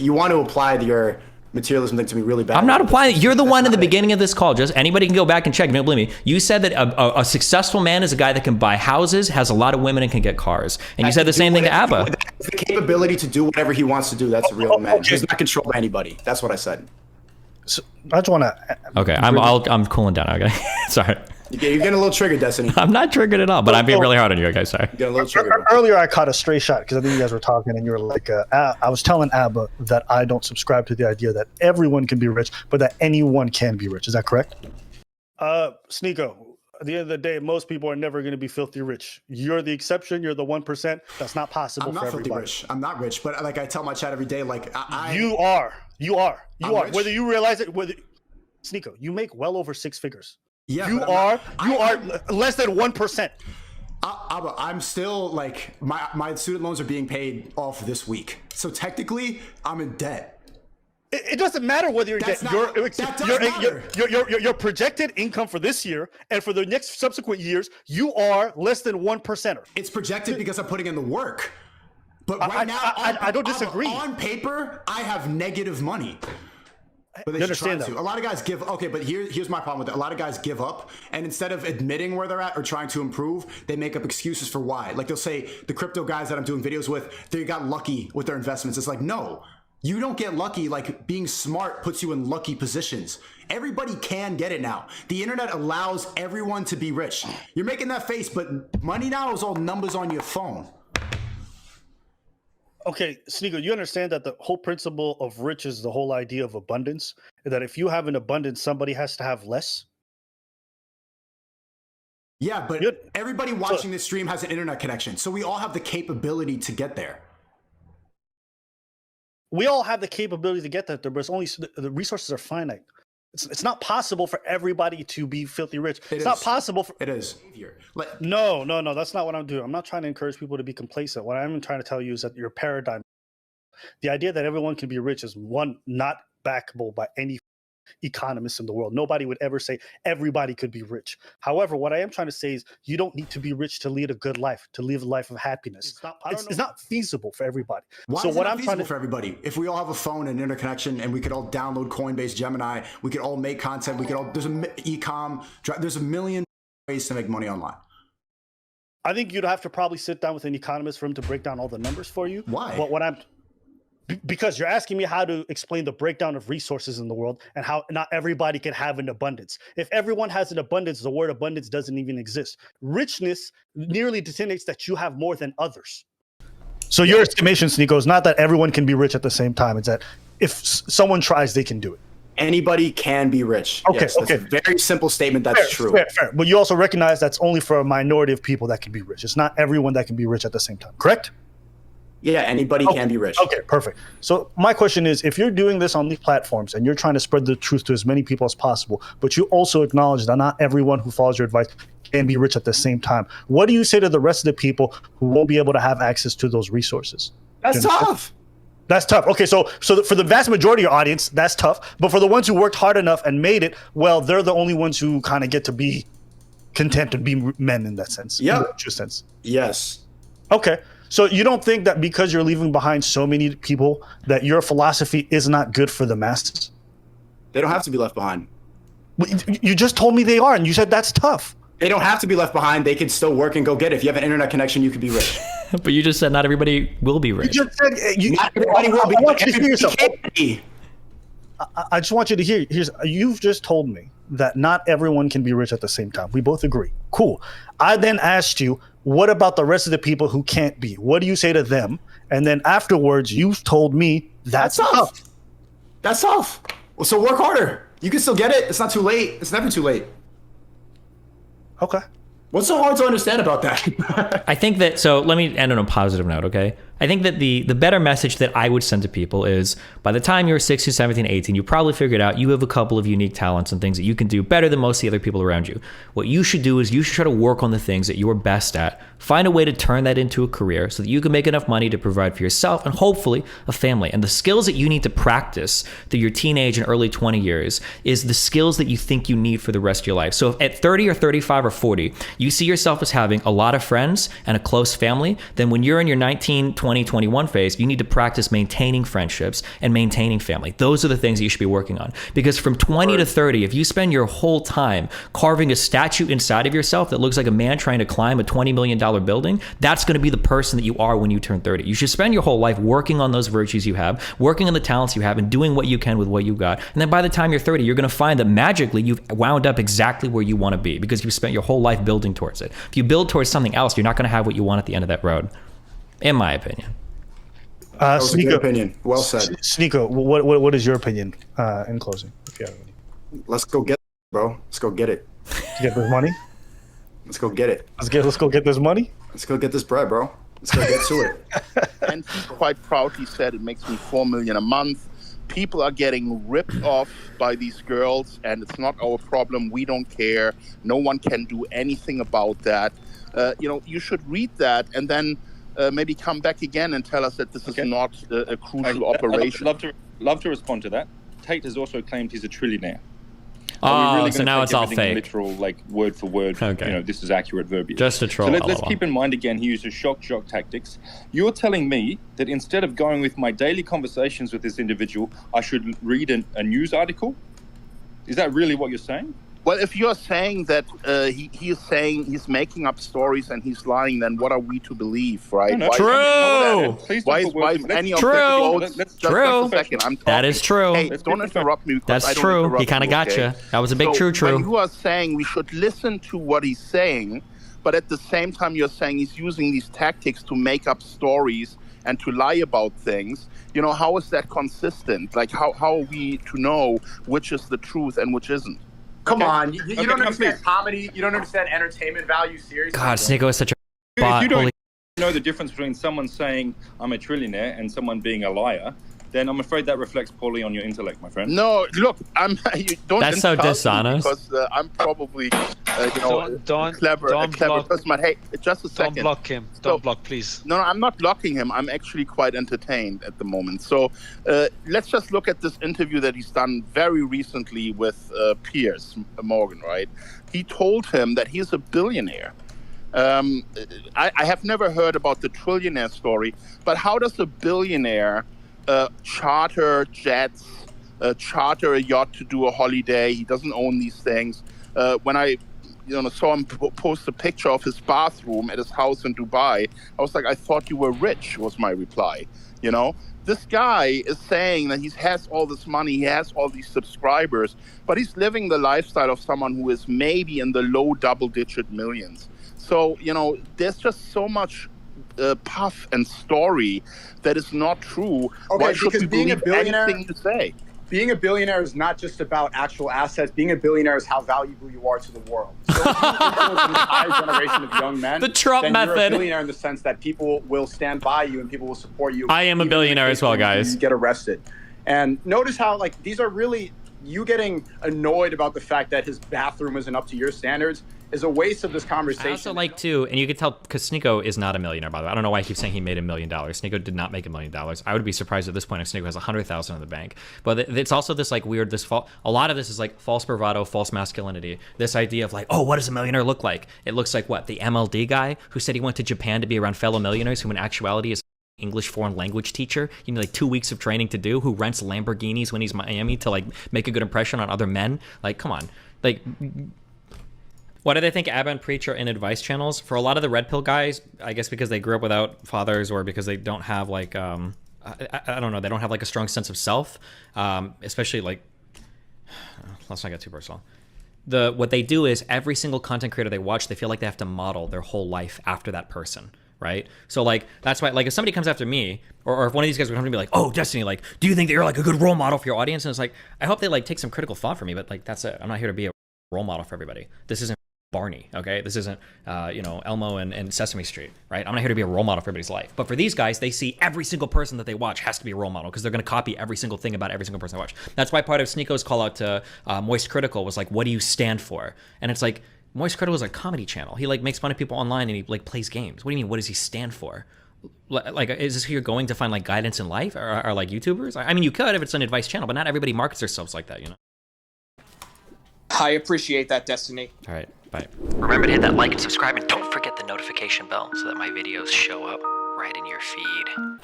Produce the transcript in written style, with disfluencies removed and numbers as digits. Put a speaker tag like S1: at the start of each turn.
S1: You want to apply your materialism thing to me really bad.
S2: I'm not applying it. You're the one in the beginning of this call. Just anybody can go back and check. You don't believe me. You said that a successful man is a guy that can buy houses, has a lot of women, and can get cars. And you said the same thing to Abba.
S1: The capability to do whatever he wants to do. That's a real man. Okay. He's not controlled by anybody. That's what I said.
S3: So I just want to.
S2: Okay, I'm cooling down. Okay, sorry.
S1: You're getting a little triggered, Destiny.
S2: I'm not triggered at all, but I'm being really hard on you. Okay, sorry.
S1: You're getting a little triggered.
S3: Earlier, I caught a stray shot because I think you guys were talking, and you were like, I was telling Abba that I don't subscribe to the idea that everyone can be rich, but that anyone can be rich. Is that correct? Sneako, at the end of the day, most people are never going to be filthy rich. You're the exception. You're the 1%. That's not possible for everybody.
S1: I'm not filthy rich. I'm not rich, but like I tell my chat every day, like
S3: You are.
S1: Rich.
S3: Whether you realize it, Sneako, you make well over 6 figures.
S1: Yeah,
S3: you are less than 1%.
S1: I'm still like my student loans are being paid off this week, so technically I'm in debt.
S3: It doesn't matter whether you're in debt. Your projected income for this year and for the next subsequent years, you are less than 1%er.
S1: It's projected because I'm putting in the work. But right now,
S3: I don't disagree.
S1: On paper, I have negative money. But they
S3: understand that.
S1: A lot of guys give. Okay, but here's my problem with it. A lot of guys give up, and instead of admitting where they're at or trying to improve, they make up excuses for why. Like they'll say, the crypto guys that I'm doing videos with, they got lucky with their investments. It's like, no, you don't get lucky. Like being smart puts you in lucky positions. Everybody can get it now. The internet allows everyone to be rich. You're making that face, but money now is all numbers on your phone.
S3: Okay, Sneako, you understand that the whole principle of rich is the whole idea of abundance, that if you have an abundance, somebody has to have less?
S1: Yeah, but everybody watching this stream has an internet connection, so we all have the capability to get there.
S3: We all have the capability to get there, but it's only the resources are finite. It's not possible for everybody to be filthy rich. It's not possible for...
S1: It is.
S3: No, that's not what I'm doing. I'm not trying to encourage people to be complacent. What I'm trying to tell you is that your paradigm, the idea that everyone can be rich is one, not backable by any economists in the world. Nobody would ever say everybody could be rich. However, what I am trying to say is you don't need to be rich to lead a good life, to live a life of happiness. It's not feasible for everybody.
S1: Why is it not feasible for everybody? If we all have a phone and interconnection and we could all download Coinbase, Gemini, we could all make content, we could all, there's a million ways to make money online.
S3: I think you'd have to probably sit down with an economist for him to break down all the numbers for you.
S1: Why?
S3: Because you're asking me how to explain the breakdown of resources in the world and how not everybody can have an abundance. If everyone has an abundance, the word abundance doesn't even exist. Richness nearly designates that you have more than others. So your estimation, Sneako, is not that everyone can be rich at the same time. It's that if someone tries, they can do it.
S1: Anybody can be rich.
S3: Okay,
S1: yes, that's a very simple statement. That's true.
S3: Fair. But you also recognize that's only for a minority of people that can be rich. It's not everyone that can be rich at the same time, correct?
S1: Yeah, anybody can be rich.
S3: Okay, perfect. So my question is, if you're doing this on these platforms and you're trying to spread the truth to as many people as possible, but you also acknowledge that not everyone who follows your advice can be rich at the same time, what do you say to the rest of the people who won't be able to have access to those resources?
S1: That's tough.
S3: That's tough. Okay, so for the vast majority of your audience, that's tough. But for the ones who worked hard enough and made it, well, they're the only ones who kind of get to be content and be men in that sense.
S1: Yeah.
S3: In that true sense.
S1: Yes.
S3: Okay. So you don't think that because you're leaving behind so many people that your philosophy is not good for the masses?
S1: They don't have to be left behind.
S3: You just told me they are, and you said that's tough.
S1: They don't have to be left behind. They can still work and go get it. If you have an internet connection, you could be rich.
S2: But you just said not everybody will be rich.
S3: You just said
S1: not everybody will be.
S3: I want you to hear yourself. I just want you to hear. You've just told me that not everyone can be rich at the same time. We both agree. Cool. I then asked you, what about the rest of the people who can't be? What do you say to them? And then afterwards, you told me that's tough.
S1: That's tough. Well, so work harder. You can still get it. It's not too late. It's never too late.
S3: Okay.
S1: What's so hard to understand about that?
S2: I think that, so let me end on a positive note, okay? I think that the better message that I would send to people is by the time you're 16, 17, 18, you probably figured out you have a couple of unique talents and things that you can do better than most of the other people around you. What you should do is you should try to work on the things that you're best at. Find a way to turn that into a career so that you can make enough money to provide for yourself and hopefully a family. And the skills that you need to practice through your teenage and early 20 years is the skills that you think you need for the rest of your life. So if at 30 or 35 or 40, you see yourself as having a lot of friends and a close family, then when you're in your 19, 20, 2021 phase, you need to practice maintaining friendships and maintaining family. Those are the things that you should be working on. Because from 20 to 30, if you spend your whole time carving a statue inside of yourself that looks like a man trying to climb a $20 million building, that's going to be the person that you are when you turn 30. You should spend your whole life working on those virtues you have, working on the talents you have, and doing what you can with what you got. And then by the time you're 30, you're going to find that magically you've wound up exactly where you want to be because you've spent your whole life building towards it. If you build towards something else, you're not going to have what you want at the end of that road, in my opinion.
S1: That was a good opinion. Well said.
S3: Sneako, what is your opinion in closing? If you have any.
S1: Let's go get it, bro. Let's go get it.
S3: Get this money?
S1: Let's go get it.
S3: Let's go get this money?
S1: Let's go get this bread, bro. Let's go get to it.
S4: And he quite proudly said it makes me $4 million a month. People are getting ripped off by these girls, and it's not our problem. We don't care. No one can do anything about that. You should read that and then maybe come back again and tell us that this is not a crucial operation.
S5: Love to respond to that. Tate has also claimed he's a trillionaire.
S2: Oh, so now it's all fake.
S5: Literal, like word for word.
S2: Okay.
S5: This is accurate verbiage.
S2: Just a troll.
S5: So let's keep in mind again, he uses shock tactics. You're telling me that instead of going with my daily conversations with this individual, I should read a news article? Is that really what you're saying?
S4: Well, if you're saying that he is saying he's making up stories and he's lying, then what are we to believe, right?
S5: No,
S2: true.
S4: Why is any of the quotes? Just a second. I'm talking.
S2: That is true.
S4: Hey, don't interrupt me.
S2: That's true. He kind of got you. That was a big true.
S4: When you are saying we should listen to what he's saying, but at the same time you're saying he's using these tactics to make up stories and to lie about things, how is that consistent? Like, how are we to know which is the truth and which isn't?
S1: Come on, you don't understand comedy. You don't understand entertainment value. Seriously.
S2: God, Sneako is such a
S5: If you don't know the difference between someone saying I'm a trillionaire and someone being a liar, then I'm afraid that reflects poorly on your intellect, my friend.
S4: No, look, you don't.
S2: That's so dishonest.
S4: Because I'm probably,
S6: don't
S4: clever person. But hey, just a second.
S6: Don't block him. Don't block, please.
S4: No, I'm not blocking him. I'm actually quite entertained at the moment. So let's just look at this interview that he's done very recently with Piers Morgan, right? He told him that he's a billionaire. I have never heard about the trillionaire story, but how does a billionaire charter jets, charter a yacht to do a holiday? He doesn't own these things. When I saw him post a picture of his bathroom at his house in Dubai, I was like, I thought you were rich, was my reply. This guy is saying that he has all this money, he has all these subscribers, but he's living the lifestyle of someone who is maybe in the low double-digit millions. So, there's just so much puff and story that is not true.
S1: Okay,
S4: why should
S1: because
S4: we
S1: being a
S4: believe
S1: billionaire,
S4: anything you say?
S1: Being a billionaire is not just about actual assets. Being a billionaire is how valuable you are to the world. So if you influence an entire generation of young men,
S2: The Trump
S1: then
S2: method.
S1: You're a billionaire in the sense that people will stand by you and people will support you.
S2: I am a
S1: even
S2: billionaire
S1: in
S2: as well,
S1: case
S2: guys.
S1: You get arrested. And notice how these are really, you getting annoyed about the fact that his bathroom isn't up to your standards is a waste of this conversation.
S2: I also like to, and you can tell, because Sneako is not a millionaire, by the way. I don't know why he keeps saying he made $1 million. Sneako did not make $1 million. I would be surprised at this point if Sneako has 100,000 in the bank. But it's also this weird, a lot of this is false bravado, false masculinity. This idea of oh, what does a millionaire look like? It looks like what? The MLD guy who said he went to Japan to be around fellow millionaires, who in actuality is English foreign language teacher, 2 weeks of training to do, who rents Lamborghinis when he's in Miami to make a good impression on other men. Come on. What do they think Abba and Preach are in advice channels? For a lot of the red pill guys, I guess because they grew up without fathers or because they don't have I don't know, they don't have a strong sense of self, especially let's not get too personal. What they do is every single content creator they watch, they feel like they have to model their whole life after that person. Right? So that's why if somebody comes after me or if one of these guys would come to me oh, Destiny, do you think that you're a good role model for your audience? And it's I hope they take some critical thought from me, but that's it. I'm not here to be a role model for everybody. This isn't Barney, okay? This isn't, Elmo and Sesame Street, right? I'm not here to be a role model for everybody's life. But for these guys, they see every single person that they watch has to be a role model because they're going to copy every sinsingle thing about every single person they watch. That's why part of Sneako's call out to Moist Critical was what do you stand for? And it's Moist Critical is a comedy channel. He makes fun of people online and he plays games. What do you mean? What does he stand for? Is this who you're going to find guidance in life or YouTubers? I mean, you could if it's an advice channel, but not everybody markets themselves like that,
S7: I appreciate that, Destiny.
S2: All right, bye. Remember to hit that like and subscribe, and don't forget the notification bell so that my videos show up right in your feed.